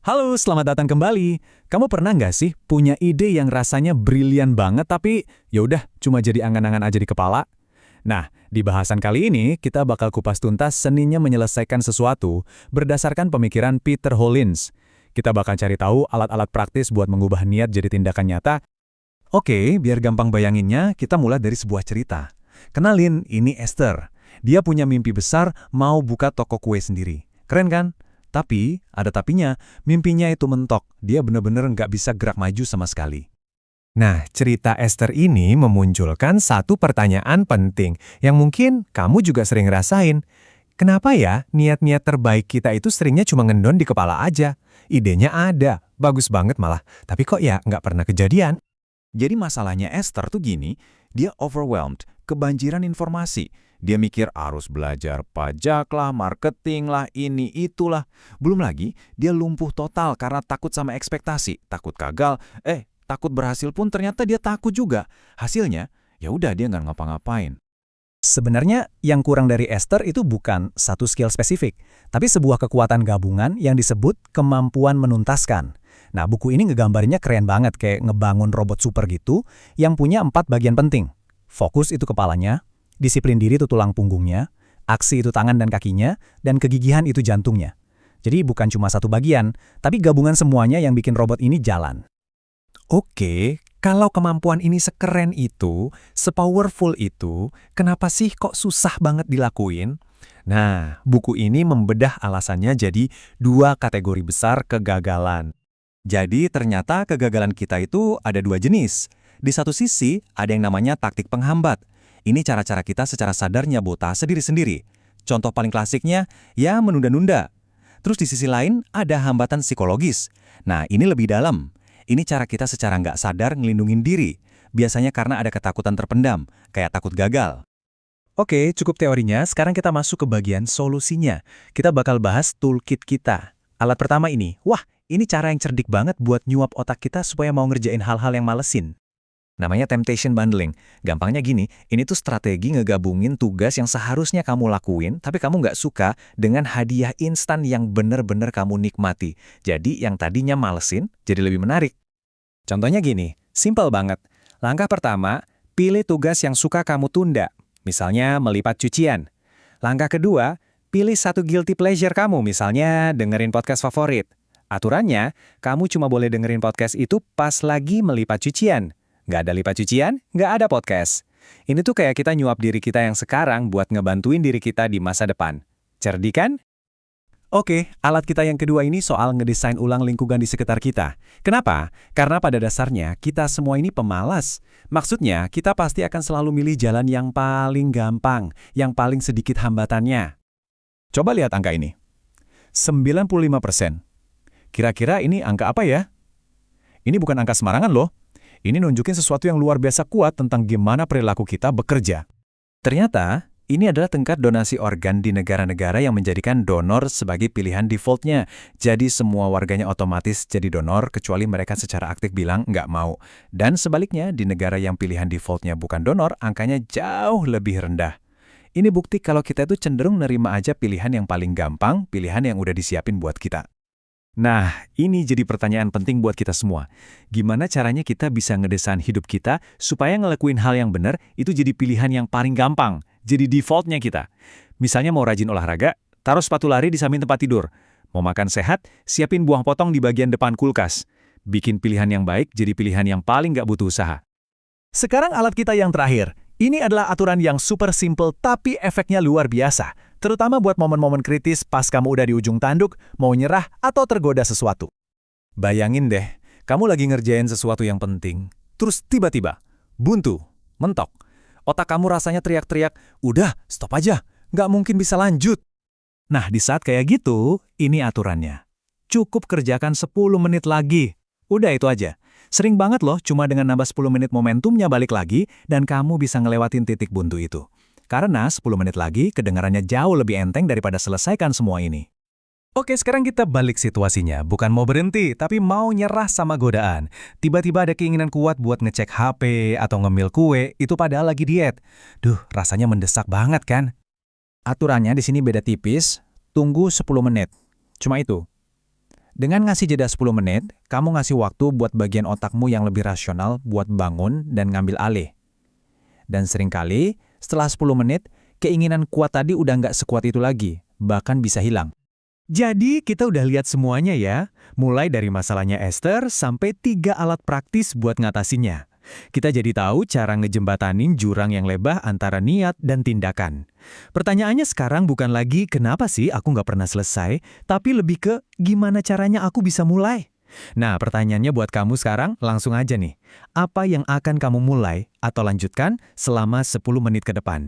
Halo, selamat datang kembali. Kamu pernah nggak sih punya ide yang rasanya brilian banget tapi ya udah cuma jadi angan-angan aja di kepala? Nah, di bahasan kali ini kita bakal kupas tuntas seninya menyelesaikan sesuatu berdasarkan pemikiran Peter Hollins. Kita bakal cari tahu alat-alat praktis buat mengubah niat jadi tindakan nyata. Oke, biar gampang bayanginnya, kita mulai dari sebuah cerita. Kenalin, ini Esther. Dia punya mimpi besar mau buka toko kue sendiri. Keren kan? Tapi, ada tapinya, mimpinya itu mentok. Dia bener-bener nggak bisa gerak maju sama sekali. Nah, cerita Esther ini memunculkan satu pertanyaan penting yang mungkin kamu juga sering rasain. Kenapa ya niat-niat terbaik kita itu seringnya cuma ngendon di kepala aja? Idenya ada, bagus banget malah, tapi kok ya nggak pernah kejadian? Jadi masalahnya Esther tuh gini, dia overwhelmed, kebanjiran informasi. Dia mikir harus belajar pajak lah, marketing lah, ini itulah. Belum lagi, dia lumpuh total karena takut sama ekspektasi, takut gagal, takut berhasil pun ternyata dia takut juga. Hasilnya, ya udah dia nggak ngapa-ngapain. Sebenarnya yang kurang dari Esther itu bukan satu skill spesifik, tapi sebuah kekuatan gabungan yang disebut kemampuan menuntaskan. Nah, buku ini ngegambarnya keren banget kayak ngebangun robot super gitu yang punya 4 bagian penting. Fokus itu kepalanya, disiplin diri itu tulang punggungnya, aksi itu tangan dan kakinya, dan kegigihan itu jantungnya. Jadi bukan cuma satu bagian, tapi gabungan semuanya yang bikin robot ini jalan. Oke, kalau kemampuan ini sekeren itu, sepowerful itu, kenapa sih kok susah banget dilakuin? Nah, buku ini membedah alasannya jadi 2 kategori besar kegagalan. Jadi ternyata kegagalan kita itu ada 2 jenis. Di satu sisi, ada yang namanya taktik penghambat. Ini cara-cara kita secara sadar nyabotase sendiri-sendiri. Contoh paling klasiknya, ya menunda-nunda. Terus di sisi lain, ada hambatan psikologis. Nah, ini lebih dalam. Ini cara kita secara nggak sadar ngelindungin diri. Biasanya karena ada ketakutan terpendam, kayak takut gagal. Oke, cukup teorinya, sekarang kita masuk ke bagian solusinya. Kita bakal bahas toolkit kita. Alat pertama ini, wah, ini cara yang cerdik banget buat nyuap otak kita supaya mau ngerjain hal-hal yang malesin. Namanya temptation bundling. Gampangnya gini, ini tuh strategi ngegabungin tugas yang seharusnya kamu lakuin, tapi kamu nggak suka dengan hadiah instan yang bener-bener kamu nikmati. Jadi yang tadinya malesin, jadi lebih menarik. Contohnya gini, simple banget. Langkah pertama, pilih tugas yang suka kamu tunda. Misalnya melipat cucian. Langkah kedua, pilih satu guilty pleasure kamu, misalnya dengerin podcast favorit. Aturannya, kamu cuma boleh dengerin podcast itu pas lagi melipat cucian. Nggak ada lipat cucian, nggak ada podcast. Ini tuh kayak kita nyuap diri kita yang sekarang buat ngebantuin diri kita di masa depan. Cerdik kan? Oke, alat kita yang kedua ini soal ngedesain ulang lingkungan di sekitar kita. Kenapa? Karena pada dasarnya kita semua ini pemalas. Maksudnya, kita pasti akan selalu milih jalan yang paling gampang, yang paling sedikit hambatannya. Coba lihat angka ini. 95%. Kira-kira ini angka apa ya? Ini bukan angka sembarangan loh. Ini nunjukin sesuatu yang luar biasa kuat tentang gimana perilaku kita bekerja. Ternyata, ini adalah tingkat donasi organ di negara-negara yang menjadikan donor sebagai pilihan defaultnya. Jadi semua warganya otomatis jadi donor kecuali mereka secara aktif bilang nggak mau. Dan sebaliknya, di negara yang pilihan defaultnya bukan donor, angkanya jauh lebih rendah. Ini bukti kalau kita itu cenderung nerima aja pilihan yang paling gampang, pilihan yang udah disiapin buat kita. Nah, ini jadi pertanyaan penting buat kita semua. Gimana caranya kita bisa ngedesain hidup kita supaya ngelakuin hal yang benar itu jadi pilihan yang paling gampang, jadi defaultnya kita. Misalnya mau rajin olahraga, taruh sepatu lari di samping tempat tidur. Mau makan sehat, siapin buah potong di bagian depan kulkas. Bikin pilihan yang baik jadi pilihan yang paling nggak butuh usaha. Sekarang alat kita yang terakhir. Ini adalah aturan yang super simple tapi efeknya luar biasa. Terutama buat momen-momen kritis pas kamu udah di ujung tanduk, mau nyerah atau tergoda sesuatu. Bayangin deh, kamu lagi ngerjain sesuatu yang penting, terus tiba-tiba, buntu, mentok. Otak kamu rasanya teriak-teriak, udah, stop aja, nggak mungkin bisa lanjut. Nah, di saat kayak gitu, ini aturannya. Cukup kerjakan 10 menit lagi. Udah itu aja. Sering banget loh, cuma dengan nambah 10 menit momentumnya balik lagi, dan kamu bisa ngelewatin titik buntu itu. Karena 10 menit lagi kedengarannya jauh lebih enteng daripada selesaikan semua ini. Oke, sekarang kita balik situasinya. Bukan mau berhenti, tapi mau nyerah sama godaan. Tiba-tiba ada keinginan kuat buat ngecek HP atau ngemil kue, itu padahal lagi diet. Duh, rasanya mendesak banget kan? Aturannya di sini beda tipis, tunggu 10 menit. Cuma itu. Dengan ngasih jeda 10 menit, kamu ngasih waktu buat bagian otakmu yang lebih rasional buat bangun dan ngambil alih. Dan seringkali, setelah 10 menit, keinginan kuat tadi udah nggak sekuat itu lagi, bahkan bisa hilang. Jadi, kita udah lihat semuanya ya, mulai dari masalahnya Esther sampai 3 alat praktis buat ngatasinnya. Kita jadi tahu cara ngejembatanin jurang yang lebah antara niat dan tindakan. Pertanyaannya sekarang bukan lagi kenapa sih aku nggak pernah selesai, tapi lebih ke gimana caranya aku bisa mulai. Nah, pertanyaannya buat kamu sekarang langsung aja nih. Apa yang akan kamu mulai atau lanjutkan selama 10 menit ke depan?